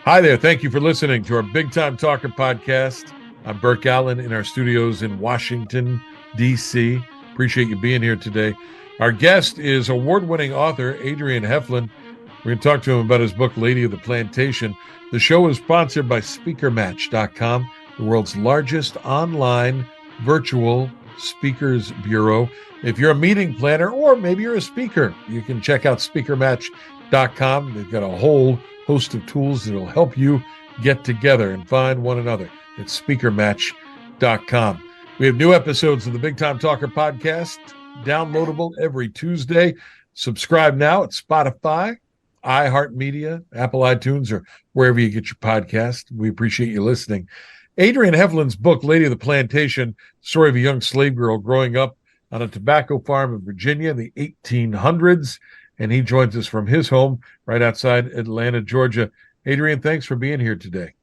Hi there. Thank you for listening to our Big Time Talker podcast. I'm Burke Allen in our studios in Washington, D.C. Appreciate you being here today. Our guest is award-winning author Adrian Heflin. We're going to talk to him about his book, Lady of the Plantation. The show is sponsored by Speakermatch.com, the world's largest online virtual speakers bureau. If you're a meeting planner or maybe you're a speaker, you can check out Speakermatch.com. They've got a whole host of tools that will help you get together and find one another. It's Speakermatch.com. We have new episodes of the Big Time Talker podcast, downloadable every Tuesday. Subscribe now at Spotify, iHeartMedia, Apple iTunes, or wherever you get your podcast. We appreciate you listening. Adrian Heflin's book, Lady of the Plantation, story of a young slave girl growing up on a tobacco farm in Virginia in the 1800s. And he joins us from his home right outside Atlanta, Georgia. Adrian, thanks for being here today.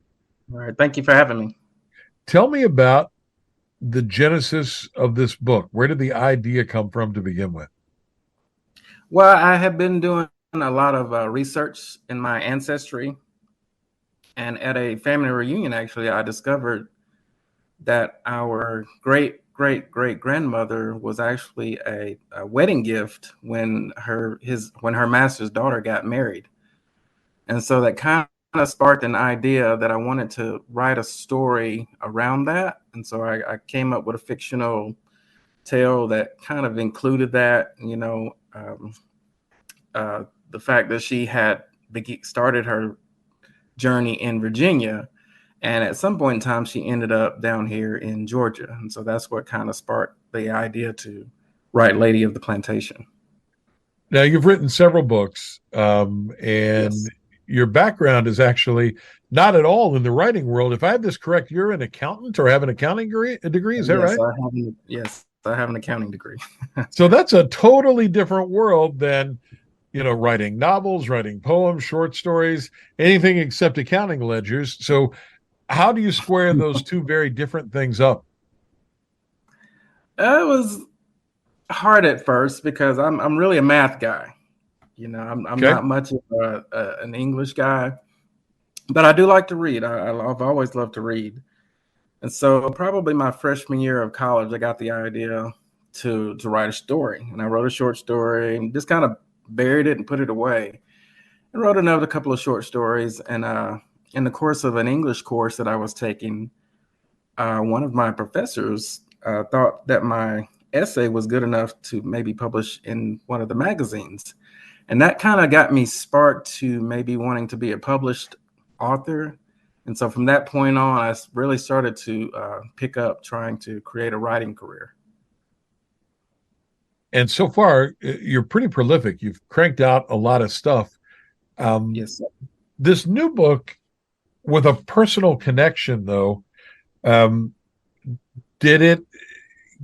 All right. Thank you for having me. Tell me about the genesis of this book. Where did the idea come from to begin with? Well, I have been doing a lot of research in my ancestry. And at a family reunion, actually, I discovered that our great-great-great-grandmother was actually a wedding gift when her master's daughter got married. And so that kind of sparked an idea that I wanted to write a story around that. And so I came up with a fictional tale that kind of included that, the fact that she had started her journey in Virginia. And at some point in time, she ended up down here in Georgia. And so that's what kind of sparked the idea to write Lady of the Plantation. Now, you've written several books, and yes, your background is actually not at all in the writing world. If I have this correct, you're an accountant or have an accounting degree. Is that right? Yes, I have an accounting degree. So that's a totally different world than, writing novels, writing poems, short stories, anything except accounting ledgers. So how do you square those two very different things up? It was hard at first because I'm really a math guy. I'm okay. Not much of an English guy, but I do like to read. I've always loved to read. And so probably my freshman year of college, I got the idea to write a story. And I wrote a short story and just kind of buried it and put it away. And wrote another couple of short stories. And in the course of an English course that I was taking, one of my professors thought that my essay was good enough to maybe publish in one of the magazines. And that kind of got me sparked to maybe wanting to be a published author. And so from that point on, I really started to pick up trying to create a writing career. And so far, you're pretty prolific. You've cranked out a lot of stuff. Yes, sir. This new book, with a personal connection, though, did it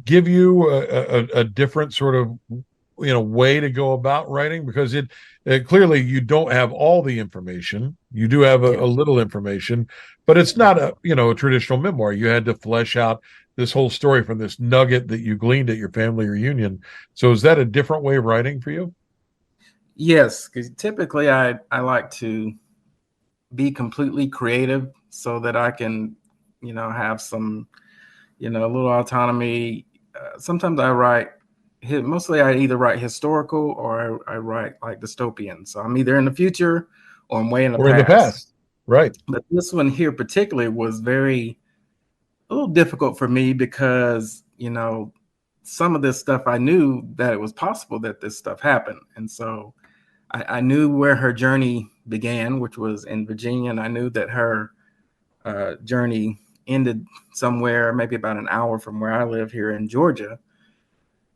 give you a different sort of way to go about writing? Because it clearly you don't have all the information. You do have a little information, but it's not a traditional memoir. You had to flesh out this whole story from this nugget that you gleaned at your family reunion. So is that a different way of writing for you? Yes, because typically I like to be completely creative so that I can, have some, a little autonomy. Sometimes I write, mostly I either write historical or I write like dystopian. So I'm either in the future or I'm way in the past. In the past, right. But this one here particularly was a little difficult for me because, some of this stuff I knew that it was possible that this stuff happened. And so I knew where her journey began, which was in Virginia, and I knew that her journey ended somewhere maybe about an hour from where I live here in Georgia.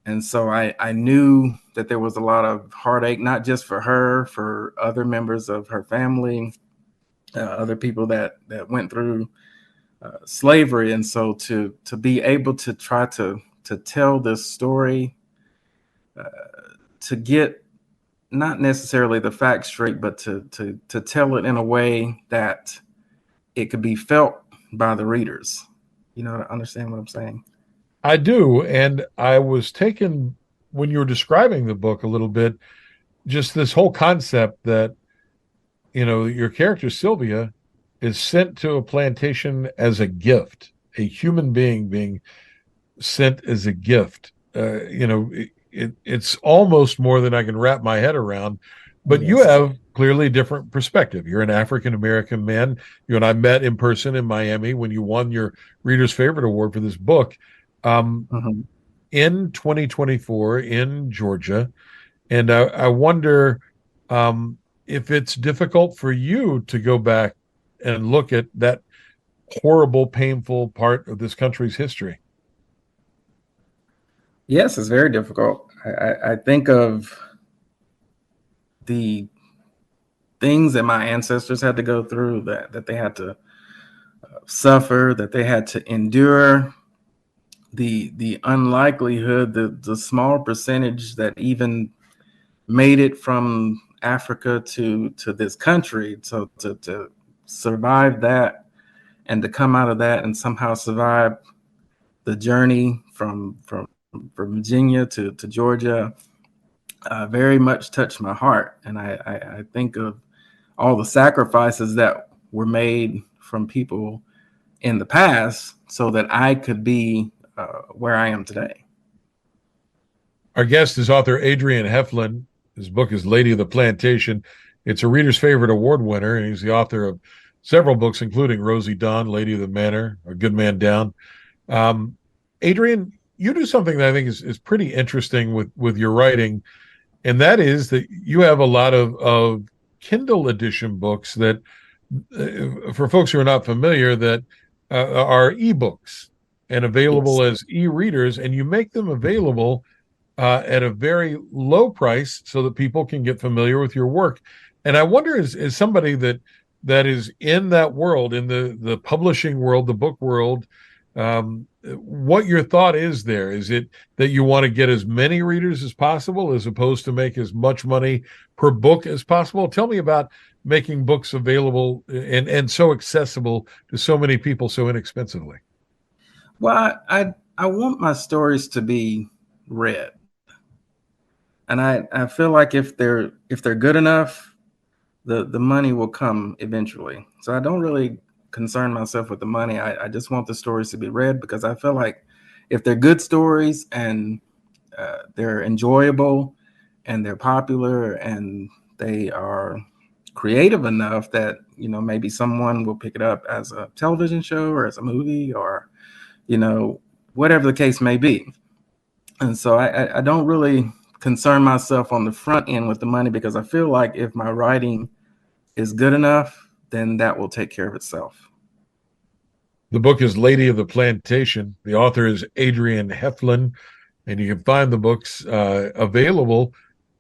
And so I knew that there was a lot of heartache, not just for her, for other members of her family, other people that went through slavery. And so to be able to try to tell this story, to get not necessarily the facts straight, but to tell it in a way that it could be felt by the readers. Understand what I'm saying? I do. And I was taken, when you were describing the book a little bit, just this whole concept that, your character, Sylvia, is sent to a plantation as a gift, a human being sent as a gift. It's almost more than I can wrap my head around. But you Yes. have clearly a different perspective. You're an African American man. You and I met in person in Miami when you won your Reader's Favorite Award for this book Mhm. in 2024 in Georgia. And I wonder if it's difficult for you to go back and look at that horrible, painful part of this country's history. Yes, it's very difficult. I think of the things that my ancestors had to go through, that they had to suffer, that they had to endure, the unlikelihood, the small percentage that even made it from Africa to this country, so to survive that and to come out of that and somehow survive the journey from Virginia to Georgia, very much touched my heart. And I think of all the sacrifices that were made from people in the past so that I could be where I am today. Our guest is author Adrian Heflin. His book is Lady of the Plantation. It's a Reader's Favorite Award winner, and he's the author of several books, including Rosie Dawn, Lady of the Manor, A Good Man Down. Um, Adrian, you do something that I think is pretty interesting with your writing, and that is that you have a lot of Kindle edition books that, for folks who are not familiar, that are ebooks and Yes. available as e-readers, and you make them available at a very low price so that people can get familiar with your work. And I wonder, as somebody that is in that world, in the publishing world, the book world, what your thought is there. Is it that you want to get as many readers as possible as opposed to make as much money per book as possible? Tell me about making books available and so accessible to so many people so inexpensively. Well, I want my stories to be read, and I feel like if they're good enough, the money will come eventually. So I don't really concern myself with the money. I just want the stories to be read, because I feel like if they're good stories and they're enjoyable and they're popular and they are creative enough that maybe someone will pick it up as a television show or as a movie, or you know whatever the case may be. And so I don't really concern myself on the front end with the money, because I feel like if my writing is good enough, then that will take care of itself. The book is Lady of the Plantation. The author is Adrian Heflin, and you can find the books available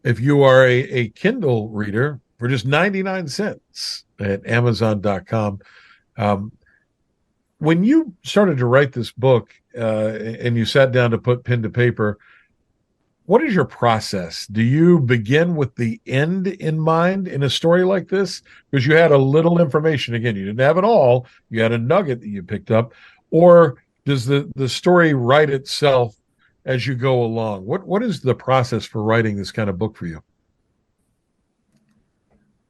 if you are a Kindle reader for just 99 cents at Amazon.com. Um, when you started to write this book and you sat down to put pen to paper, what is your process? Do you begin with the end in mind in a story like this? Because you had a little information. Again, you didn't have it all. You had a nugget that you picked up. Or does the story write itself as you go along? What is the process for writing this kind of book for you?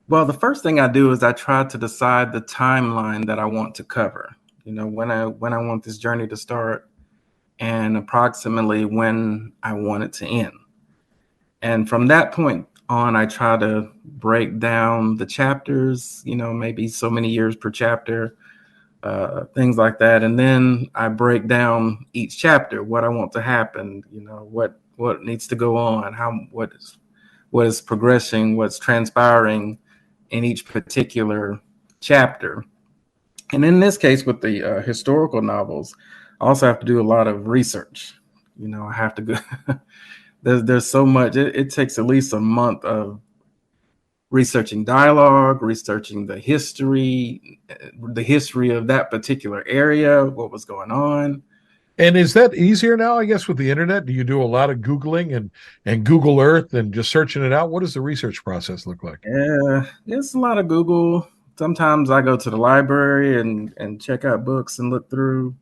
Well, the first thing I do is I try to decide the timeline that I want to cover. When I want this journey to start, and approximately when I want it to end. And from that point on, I try to break down the chapters, maybe so many years per chapter, things like that. And then I break down each chapter, what I want to happen, what needs to go on, what is progressing, what's transpiring in each particular chapter. And in this case, with the historical novels, I also have to do a lot of research. I have to go. there's so much. It takes at least a month of researching dialogue, researching the history of that particular area, what was going on. And is that easier now, I guess, with the internet? Do you do a lot of Googling and Google Earth and just searching it out? What does the research process look like? Yeah, it's a lot of Google. Sometimes I go to the library and check out books and look through,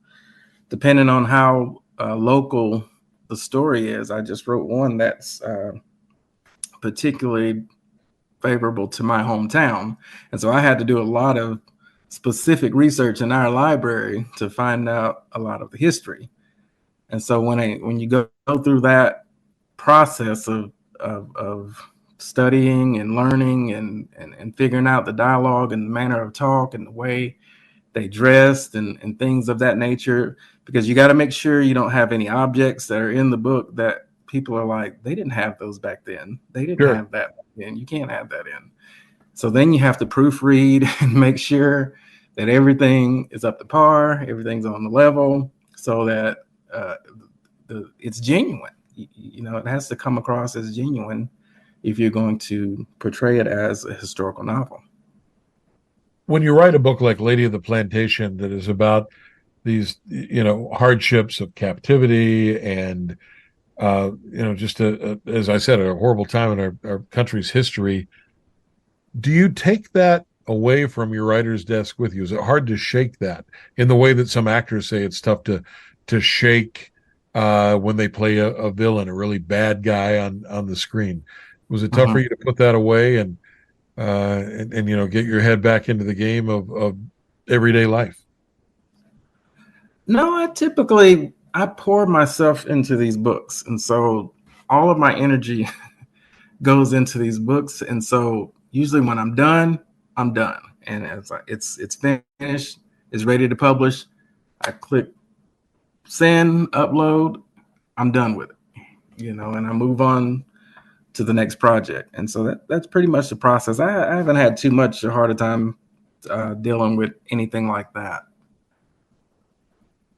depending on how local the story is. I just wrote one that's particularly favorable to my hometown, and so I had to do a lot of specific research in our library to find out a lot of the history. And so when you go through that process of studying and learning and figuring out the dialogue and the manner of talk and the way they dressed and things of that nature, because you got to make sure you don't have any objects that are in the book that people are like, they didn't have those back then. They didn't Sure. have that back then. You can't have that in. So then you have to proofread and make sure that everything is up to par, everything's on the level, so that it's genuine. You know, it has to come across as genuine if you're going to portray it as a historical novel. When you write a book like Lady of the Plantation that is about these, hardships of captivity and, just as I said, a horrible time in our country's history, do you take that away from your writer's desk with you? Is it hard to shake that in the way that some actors say it's tough to shake when they play a villain, a really bad guy on the screen? Was it tough for you to put that away and get your head back into the game of everyday life? No, I pour myself into these books, and so all of my energy goes into these books. And so usually when I'm done, and it's finished, it's ready to publish, I click send, upload, I'm done with it, and I move on to the next project. And so that's pretty much the process. I haven't had too much a harder time dealing with anything like that.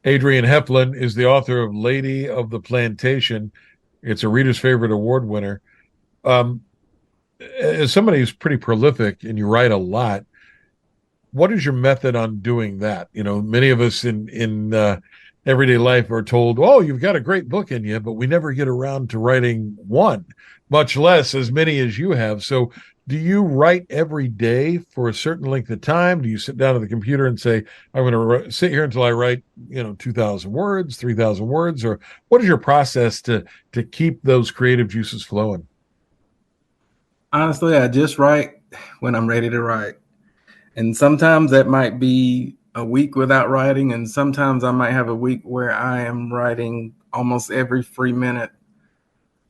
Adrian Heflin is the author of Lady of the Plantation. It's a Reader's Favorite Award winner. As somebody who's pretty prolific and you write a lot, what is your method on doing that? Many of us in everyday life are told, "Oh, you've got a great book in you," but we never get around to writing one, much less as many as you have. So do you write every day for a certain length of time? Do you sit down at the computer and say, "I'm going to sit here until I write, 2,000 words, 3,000 words," or what is your process to keep those creative juices flowing? Honestly, I just write when I'm ready to write. And sometimes that might be a week without writing, and sometimes I might have a week where I am writing almost every free minute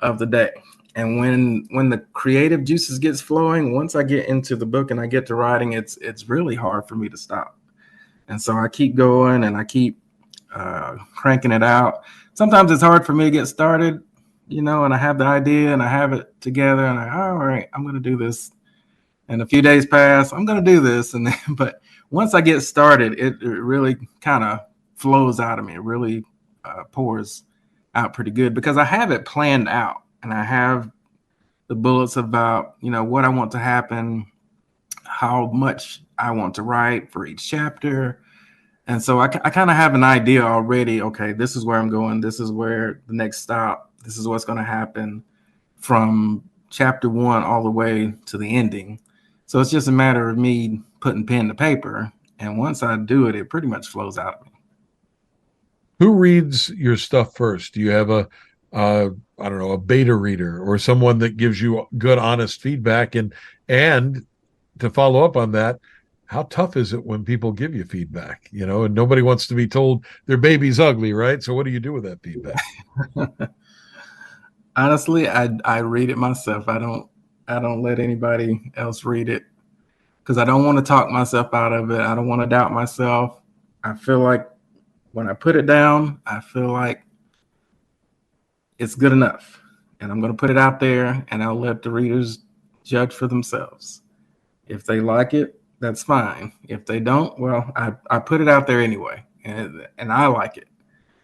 of the day. And when the creative juices gets flowing, once I get into the book and I get to writing, it's really hard for me to stop. And so I keep going and I keep cranking it out. Sometimes it's hard for me to get started, and I have the idea and I have it together and all right, I'm going to do this. And a few days pass, I'm going to do this. And then, but once I get started, it really kind of flows out of me. It really pours out pretty good because I have it planned out and I have the bullets about, what I want to happen, how much I want to write for each chapter. And so I kind of have an idea already. Okay, this is where I'm going. This is where the next stop. This is what's going to happen from chapter 1 all the way to the ending. So it's just a matter of me putting pen to paper. And once I do it, it pretty much flows out of me. Who reads your stuff first? Do you have I don't know, a beta reader or someone that gives you good, honest feedback? And to follow up on that, how tough is it when people give you feedback? And nobody wants to be told their baby's ugly, right? So what do you do with that feedback? Honestly, I read it myself. I don't let anybody else read it because I don't want to talk myself out of it. I don't want to doubt myself. I feel like when I put it down, I feel like it's good enough. And I'm going to put it out there and I'll let the readers judge for themselves. If they like it, that's fine. If they don't, well, I put it out there anyway. And I like it.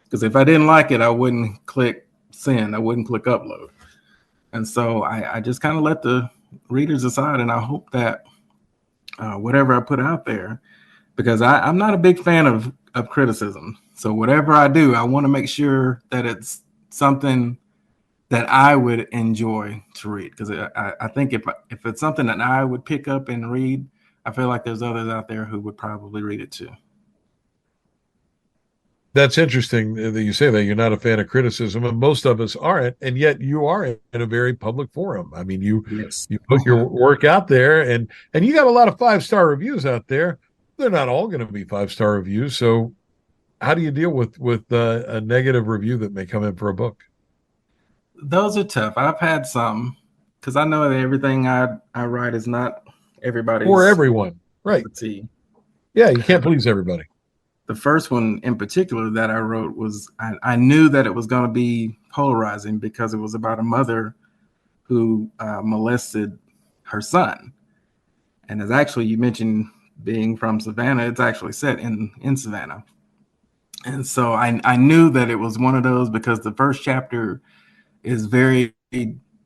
Because if I didn't like it, I wouldn't click send. I wouldn't click upload. And so I just kind of let the readers decide. And I hope that whatever I put out there, because I'm not a big fan of criticism. So whatever I do, I want to make sure that it's something that I would enjoy to read. Because I think if it's something that I would pick up and read, I feel like there's others out there who would probably read it too. That's interesting that you say that you're not a fan of criticism, and most of us aren't, and yet you are in a very public forum. I mean, Yes. you put your work out there, and you got a lot of 5-star reviews out there. they're not all going to be 5-star reviews. So how do you deal with a negative review that may come in for a book? Those are tough. I've had some because I know that everything I write is not For everybody's everyone, right? cup of tea. Yeah, you can't please everybody. The first one in particular that I wrote was I knew that it was going to be polarizing because it was about a mother who molested her son. And as actually you mentioned being from Savannah, it's actually set in Savannah. And so I knew that it was one of those because the first chapter is very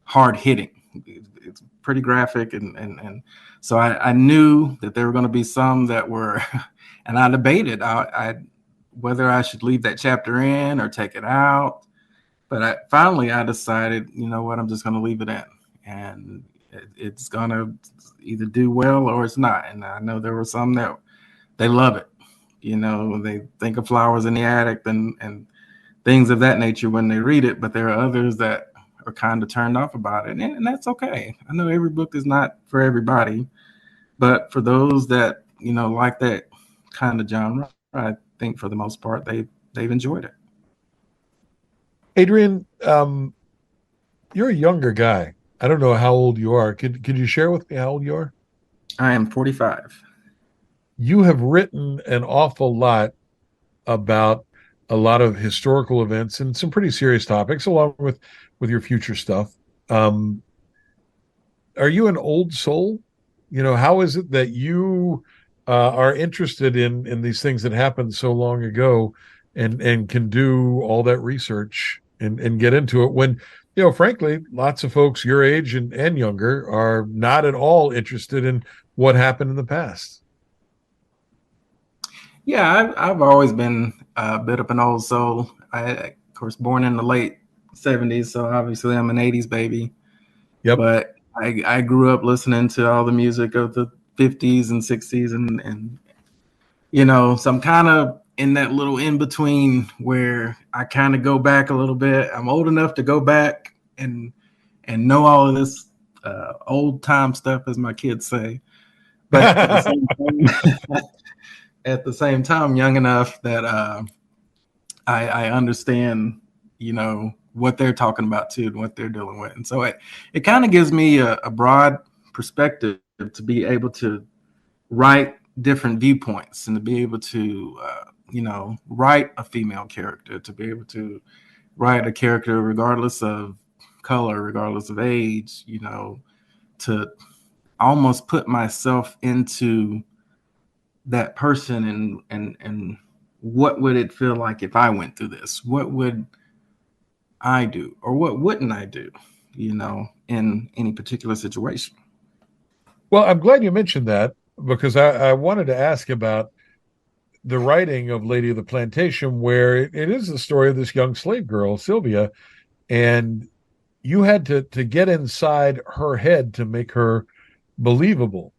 hard hitting. It's pretty graphic. And so I knew that there were going to be some that were, and I debated whether I should leave that chapter in or take it out. But finally I decided, you know what, I'm just going to leave it in. And it's going to either do well or it's not. And I know there were some that they love it. You know, they think of flowers in the attic and things of that nature when they read it. But there are others that are kind of turned off about it. And that's okay. I know every book is not for everybody. But for those that, you know, like that kind of genre, I think for the most part, they've enjoyed it. Adrian, you're a younger guy. I don't know how old you are. Could you share with me how old you are? I am 45. You have written an awful lot about a lot of historical events and some pretty serious topics, along with your future stuff. Um, are you an old soul? You know, how is it that you are interested in these things that happened so long ago, and can do all that research and get into it when, you know, frankly, lots of folks your age and younger are not at all interested in what happened in the past. Yeah, I've always been a bit of an old soul. Of course, born in the late 70s, so obviously I'm an 80s baby. Yep. But I grew up listening to all the music of the 50s and 60s, and you know, so I'm kind of in that little in between where I kind of go back a little bit. I'm old enough to go back and know all of this old time stuff, as my kids say. But at the same time, at the same time, young enough that I understand, you know, what they're talking about too and what they're dealing with. And so it kind of gives me a broad perspective to be able to write different viewpoints and to be able to, you know, write a female character, to be able to write a character regardless of color, regardless of age, you know, to almost put myself into that person and what would it feel like if I went through this? What would I do or what wouldn't I do, you know, in any particular situation? Well, I'm glad you mentioned that because I wanted to ask about the writing of Lady of the Plantation, where it is the story of this young slave girl, Sylvia, and you had to get inside her head to make her believable.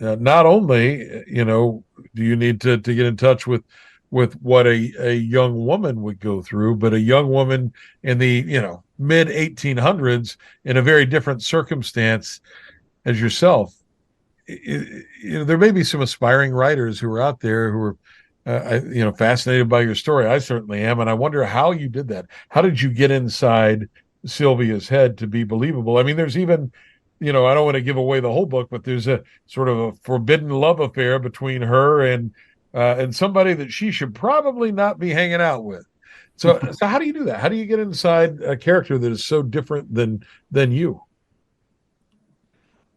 Not only, you know, do you need to get in touch with what a young woman would go through, but a young woman in the, you know, mid 1800s in a very different circumstance as yourself. You know, there may be some aspiring writers who are out there who are, you know, fascinated by your story. I certainly am, and I wonder how you did that. How did you get inside Sylvia's head to be believable? I mean, there's even, you know, I don't want to give away the whole book, but there's a sort of a forbidden love affair between her and somebody that she should probably not be hanging out with. So how do you do that? How do you get inside a character that is so different than you?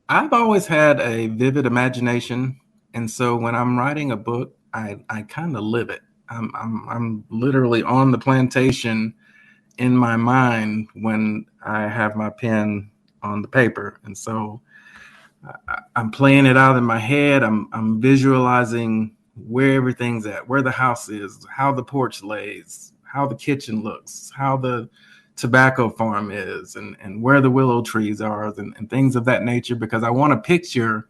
I've always had a vivid imagination, and so when I'm writing a book, I kind of live it. I'm literally on the plantation in my mind when I have my pen on the paper, and so I'm playing it out in my head. I'm visualizing where everything's at, where the house is, how the porch lays, how the kitchen looks, how the tobacco farm is, and where the willow trees are, and things of that nature, because I want to picture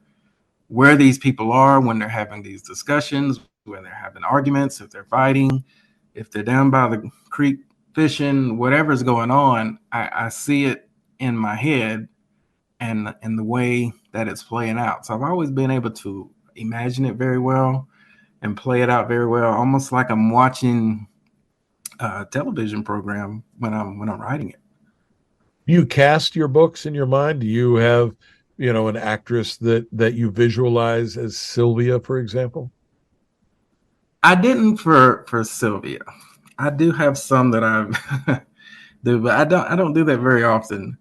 where these people are when they're having these discussions, when they're having arguments, if they're fighting, if they're down by the creek fishing, whatever's going on, I see it in my head and the way that it's playing out. So I've always been able to imagine it very well. and play it out very well, almost like I'm watching a television program when I'm writing it. You cast your books in your mind? Do you have, an actress that you visualize as Sylvia, for example? I didn't for Sylvia. I do have some that I do, but I don't do that very often.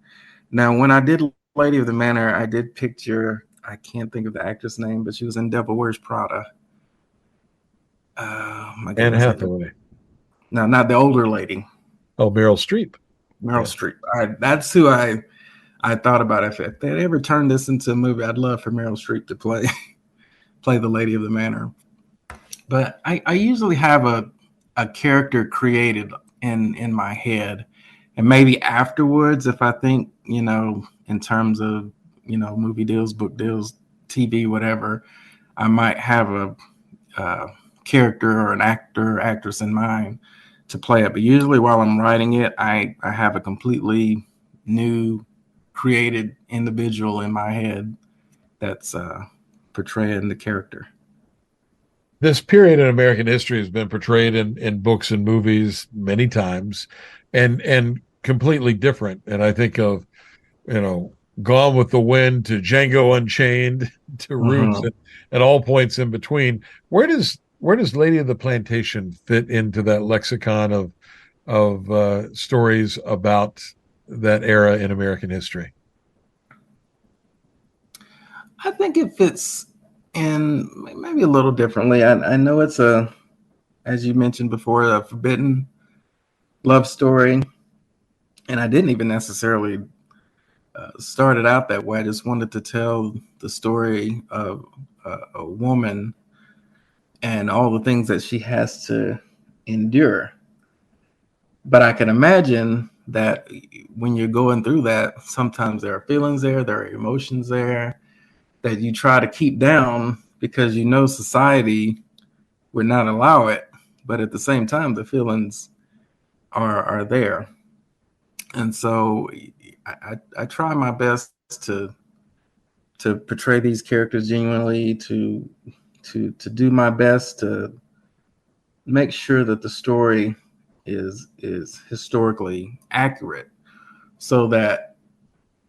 Now, when I did Lady of the Manor, I did picture, I can't think of the actress name, but she was in Devil Wears Prada. My Anne goodness. Hathaway. No, not the older lady. Oh, Meryl Streep. Meryl Streep. That's who I thought about. If they ever turned this into a movie, I'd love for Meryl Streep to play the Lady of the Manor. But I usually have a character created in my head, and maybe afterwards, if I think, in terms of, movie deals, book deals, TV, whatever, I might have a character or an actor or actress in mind to play it. But usually while I'm writing it, I have a completely new created individual in my head that's portraying the character. This period in American history has been portrayed in books and movies many times, and completely different. And I think of, Gone with the Wind to Django Unchained to Roots, and all points in between. Where does Lady of the Plantation fit into that lexicon of stories about that era in American history? I think it fits in maybe a little differently. I know it's as you mentioned before, a forbidden love story, and I didn't even necessarily start it out that way. I just wanted to tell the story of a woman and all the things that she has to endure. But I can imagine that when you're going through that, sometimes there are feelings there are emotions there that you try to keep down because society would not allow it. But at the same time, the feelings are there. And so I try my best to portray these characters genuinely, to do my best to make sure that the story is historically accurate, so that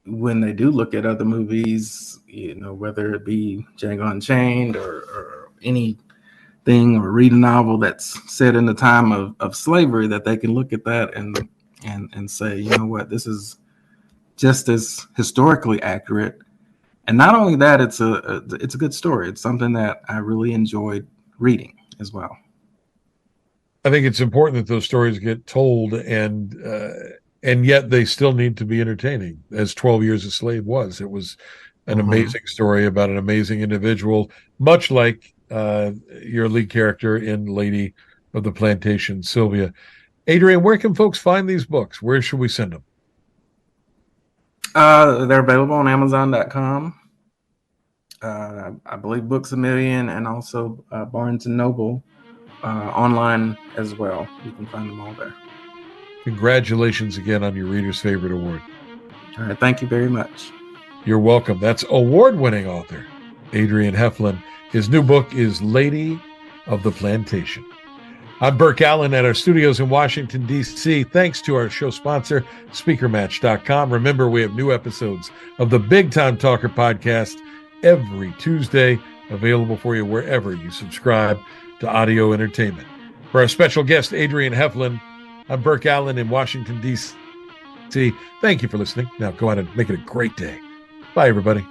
when they do look at other movies, whether it be Django Unchained or anything, or read a novel that's set in the time of slavery, that they can look at that and say, you know what, this is just as historically accurate. And not only that, it's a good story. It's something that I really enjoyed reading as well. I think it's important that those stories get told, and yet they still need to be entertaining, as 12 Years a Slave was. It was an amazing story about an amazing individual, much like your lead character in Lady of the Plantation, Sylvia. Adrian, where can folks find these books? Where should we send them? They're available on Amazon.com. I believe Books A Million, and also Barnes & Noble online as well. You can find them all there. Congratulations again on your Reader's Favorite Award. All right. Thank you very much. You're welcome. That's award-winning author Adrian Heflin. His new book is Lady of the Plantation. I'm Burke Allen at our studios in Washington, D.C. Thanks to our show sponsor, Speakermatch.com. Remember, we have new episodes of the Big Time Talker podcast every Tuesday, available for you wherever you subscribe to audio entertainment. For our special guest, Adrian Heflin, I'm Burke Allen in Washington, D.C. Thank you for listening. Now go out and make it a great day. Bye, everybody.